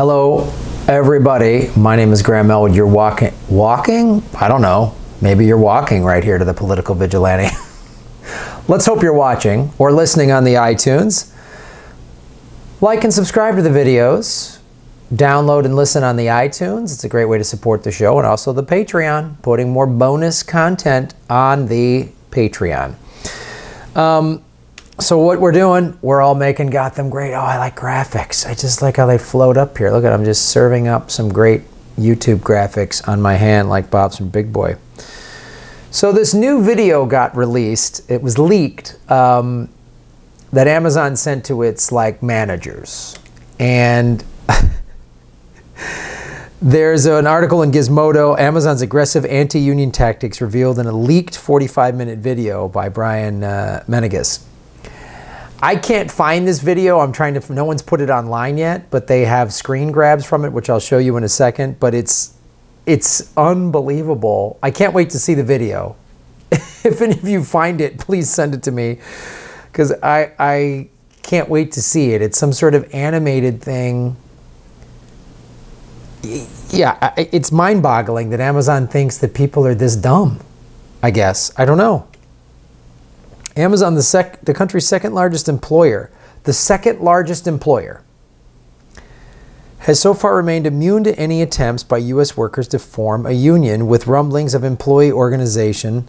Hello, everybody. My name is Graham Elwood. You're walking? I don't know. Maybe you're walking right here to the Political Vigilante. Let's hope you're watching or listening on the iTunes. Like and subscribe to the videos. Download and listen on the iTunes. It's a great way to support the show, and also the Patreon, putting more bonus content on the Patreon. So what we're doing, we're all making Gotham great. Oh, I like graphics. I just like how they float up here. Look at them, just serving up some great YouTube graphics on my hand like Bob's from Big Boy. So this new video got released. It was leaked that Amazon sent to its managers. And there's an article in Gizmodo, Amazon's aggressive anti-union tactics revealed in a leaked 45-minute video by Brian Menegas. I can't find this video. I'm trying to, no one's put it online yet, but they have screen grabs from it, which I'll show you in a second, but it's unbelievable. I can't wait to see the video. If any of you find it, please send it to me, because I can't wait to see it. It's some sort of animated thing. Yeah, it's mind-boggling that Amazon thinks that people are this dumb, I guess. I don't know. Amazon, the country's second largest employer, has so far remained immune to any attempts by U.S. workers to form a union, with rumblings of employee organization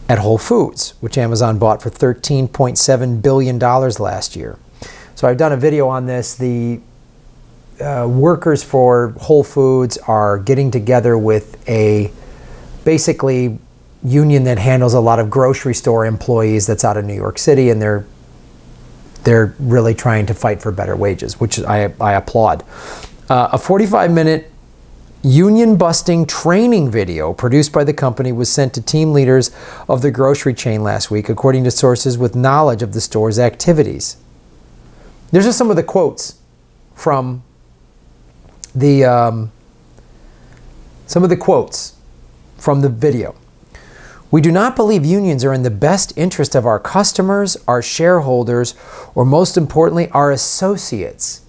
at Whole Foods, which Amazon bought for $13.7 billion last year. So I've done a video on this. The workers for Whole Foods are getting together with a basically union that handles a lot of grocery store employees that's out of New York City, and they're really trying to fight for better wages, which I applaud. A 45-minute union-busting training video produced by the company was sent to team leaders of the grocery chain last week, according to sources with knowledge of the store's activities. There's just some of the quotes from the video. We do not believe unions are in the best interest of our customers, our shareholders, or most importantly, our associates.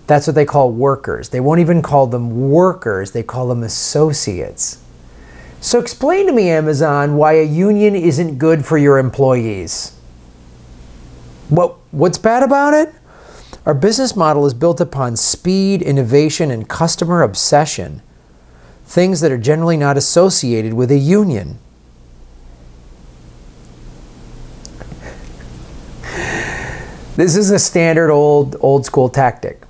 That's what they call workers. They won't even call them workers, they call them associates. So explain to me, Amazon, why a union isn't good for your employees. What's bad about it? Our business model is built upon speed, innovation, and customer obsession. Things that are generally not associated with a union. This is a standard old school tactic.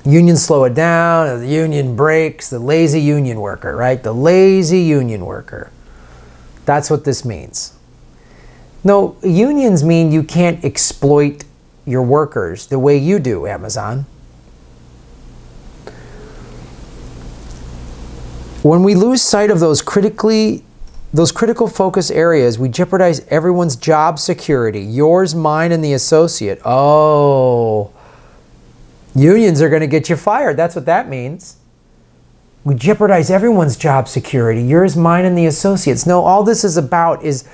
Unions slow it down, the union breaks, the lazy union worker, right? The lazy union worker. That's what this means. No, unions mean you can't exploit your workers the way you do, Amazon. When we lose sight of those critical focus areas, we jeopardize everyone's job security, yours, mine, and the associate. Oh, unions are going to get you fired. That's what that means. We jeopardize everyone's job security, yours, mine, and the associates. No, all this is about is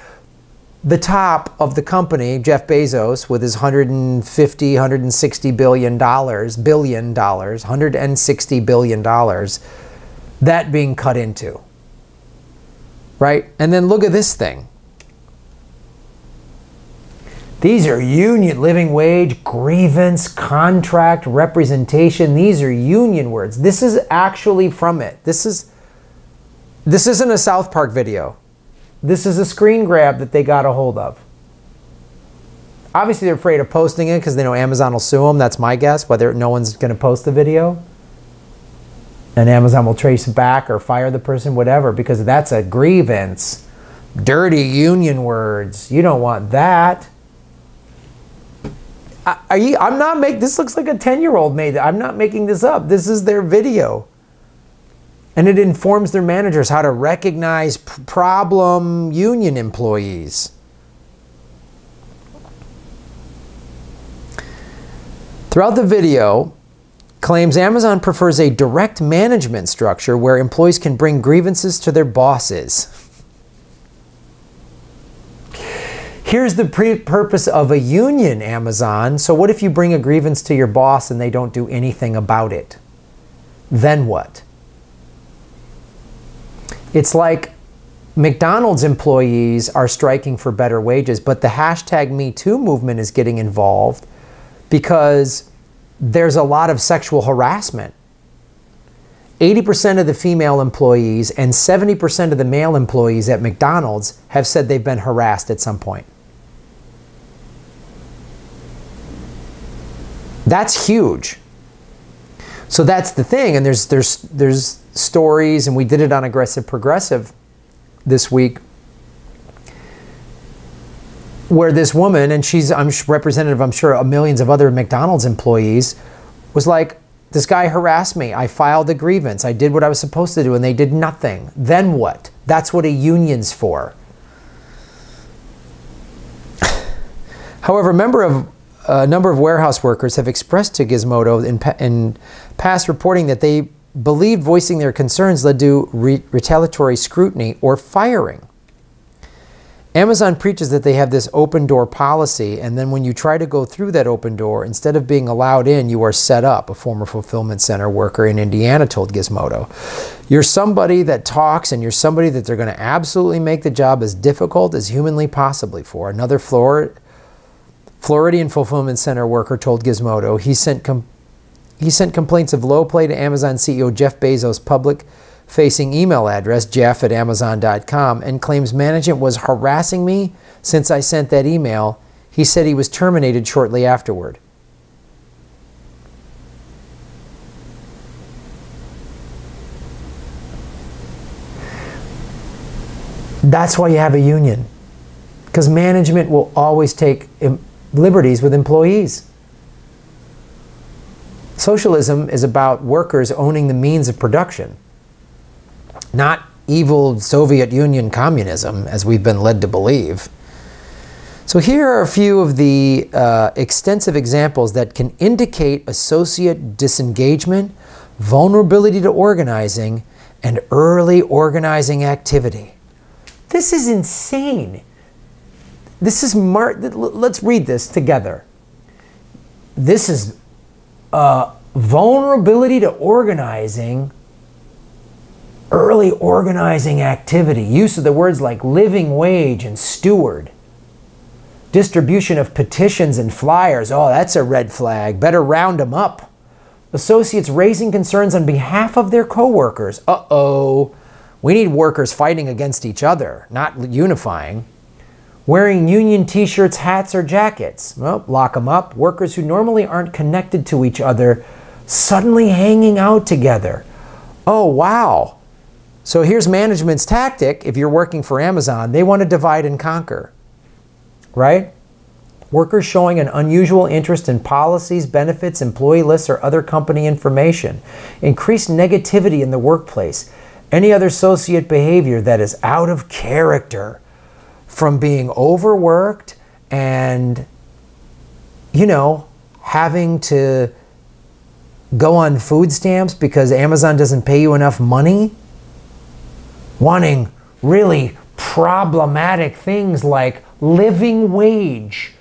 the top of the company, Jeff Bezos, with his $160 billion, $160 billion, that being cut into, right? And then look at this thing. These are union, living wage, grievance, contract, representation. These are union words. This is actually from it. This isn't a South Park video. This is a screen grab that they got a hold of. Obviously, they're afraid of posting it because they know Amazon will sue them. That's my guess, whether no one's going to post the video. And Amazon will trace back or fire the person, whatever, because that's a grievance. Dirty union words. You don't want that. I'm not making, this looks like a 10-year-old made it. I'm not making this up. This is their video. And it informs their managers how to recognize problem union employees. Throughout the video, claims Amazon prefers a direct management structure where employees can bring grievances to their bosses. Here's the purpose of a union, Amazon. So what if you bring a grievance to your boss and they don't do anything about it? Then what? It's like McDonald's employees are striking for better wages, but the hashtag #MeToo movement is getting involved because there's a lot of sexual harassment. 80% of the female employees and 70% of the male employees at McDonald's have said they've been harassed at some point. That's huge. So that's the thing, and there's stories, and we did it on Aggressive Progressive this week, where this woman, and she's representative, I'm sure, of millions of other McDonald's employees, was like, this guy harassed me. I filed a grievance. I did what I was supposed to do, and they did nothing. Then what? That's what a union's for. However, a number of warehouse workers have expressed to Gizmodo in past reporting that they believed voicing their concerns led to retaliatory scrutiny or firing. Amazon preaches that they have this open door policy, and then when you try to go through that open door, instead of being allowed in, you are set up, a former fulfillment center worker in Indiana told Gizmodo. You're somebody that talks, and you're somebody that they're going to absolutely make the job as difficult as humanly possibly for. Another Floridian fulfillment center worker told Gizmodo he sent complaints of low play to Amazon CEO Jeff Bezos' public-facing email address, jeff@amazon.com, and claims management was harassing me since I sent that email. He said he was terminated shortly afterward. That's why you have a union, because management will always take liberties with employees. Socialism is about workers owning the means of production, not evil Soviet Union communism, as we've been led to believe. So here are a few of the extensive examples that can indicate associate disengagement, vulnerability to organizing, and early organizing activity. This is insane. This is let's read this together. This is vulnerability to organizing, early organizing activity. Use of the words like living wage and steward. Distribution of petitions and flyers. Oh, that's a red flag. Better round them up. Associates raising concerns on behalf of their coworkers. Uh-oh. We need workers fighting against each other, not unifying. Wearing union t-shirts, hats, or jackets. Well, lock them up. Workers who normally aren't connected to each other suddenly hanging out together. Oh, wow. So here's management's tactic. If you're working for Amazon, they want to divide and conquer, right? Workers showing an unusual interest in policies, benefits, employee lists, or other company information. Increased negativity in the workplace. Any other associate behavior that is out of character, from being overworked and, you know, having to go on food stamps because Amazon doesn't pay you enough money, wanting really problematic things like living wage.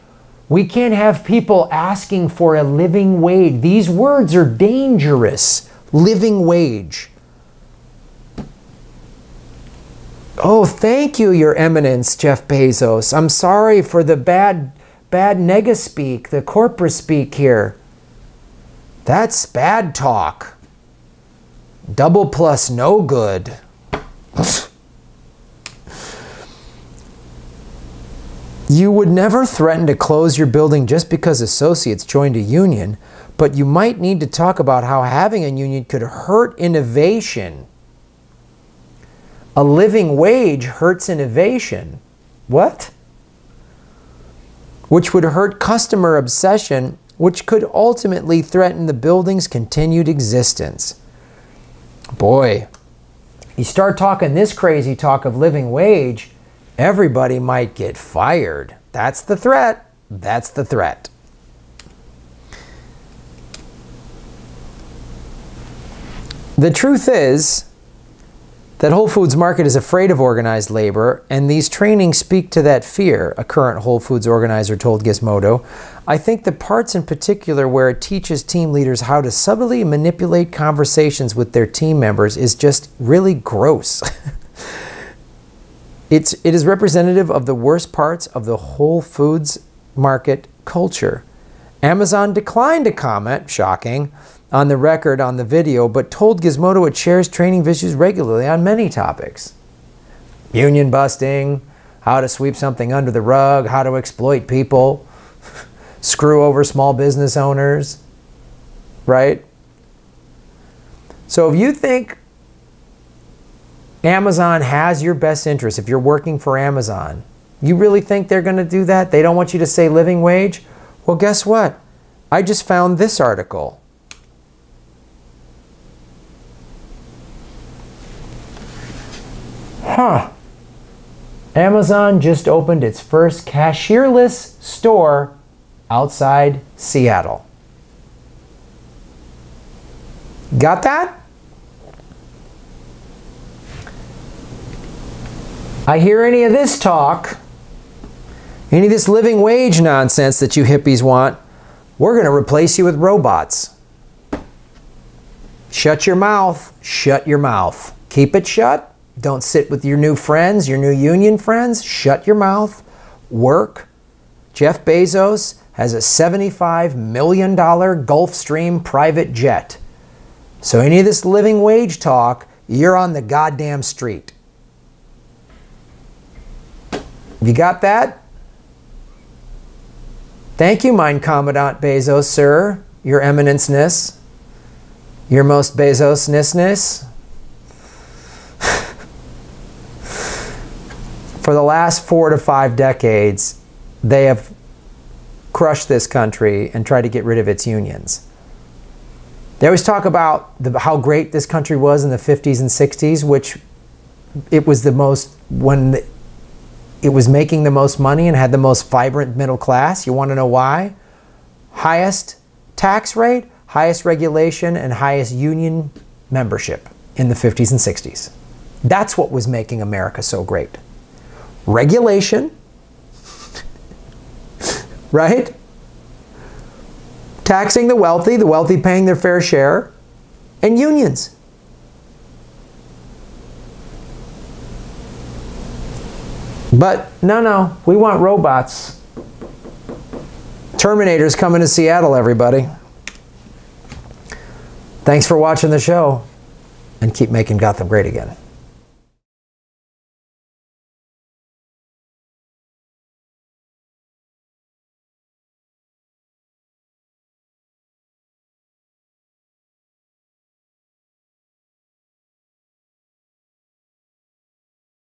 We can't have people asking for a living wage. These words are dangerous. Living wage. Oh, thank you, Your Eminence, Jeff Bezos. I'm sorry for the bad nega speak, the corporate speak here. That's bad talk. Double plus no good. You would never threaten to close your building just because associates joined a union, but you might need to talk about how having a union could hurt innovation. A living wage hurts innovation. What? Which would hurt customer obsession, which could ultimately threaten the building's continued existence. Boy, you start talking this crazy talk of living wage, everybody might get fired. That's the threat. That's the threat. The truth is, That Whole Foods Market is afraid of organized labor, and these trainings speak to that fear, a current Whole Foods organizer told Gizmodo. I think the parts in particular where it teaches team leaders how to subtly manipulate conversations with their team members is just really gross. It is representative of the worst parts of the Whole Foods Market culture. Amazon declined to comment, shocking, on the record on the video, but told Gizmodo it shares training videos regularly on many topics. Union busting, how to sweep something under the rug, how to exploit people, screw over small business owners, right? So if you think Amazon has your best interest, if you're working for Amazon, you really think they're going to do that? They don't want you to say living wage? Well, guess what? I just found this article. Amazon just opened its first cashierless store outside Seattle. Got that? I hear any of this talk, any of this living wage nonsense that you hippies want, we're going to replace you with robots. Shut your mouth. Shut your mouth. Keep it shut. Don't sit with your new friends, your new union friends. Shut your mouth. Work. Jeff Bezos has a $75 million Gulfstream private jet. So any of this living wage talk, you're on the goddamn street. You got that? Thank you, mein Commandant Bezos, sir. Your eminence-ness. Your most Bezos-ness-ness. For the last 4 to 5 decades, they have crushed this country and tried to get rid of its unions. They always talk about how great this country was in the 50s and 60s, which it was the most, when it was making the most money and had the most vibrant middle class. You want to know why? Highest tax rate, highest regulation, and highest union membership in the 50s and 60s. That's what was making America so great. Regulation, right? Taxing the wealthy paying their fair share, and unions. But no, we want robots. Terminator's coming to Seattle, everybody. Thanks for watching the show, and keep making Gotham great again.